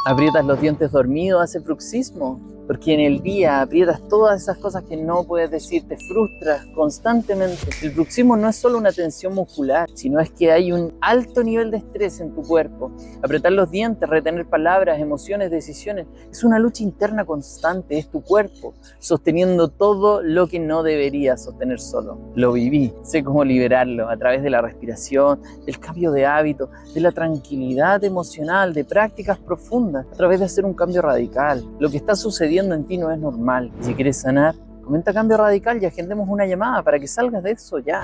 Aprietas los dientes dormidos, hace bruxismo, porque en el día aprietas todas esas cosas que no puedes decir, te frustras constantemente. El bruxismo no es solo una tensión muscular, sino es que hay un alto nivel de estrés en tu cuerpo. Apretar los dientes, retener palabras, emociones, decisiones, es una lucha interna constante, es tu cuerpo sosteniendo todo lo que no debería sostener solo. Lo viví, sé cómo liberarlo a través de la respiración, del cambio de hábito, de la tranquilidad emocional, de prácticas profundas, a través de hacer un cambio radical. Lo que está sucediendo en ti no es normal. Si quieres sanar, comenta cambio radical y agendemos una llamada para que salgas de eso ya.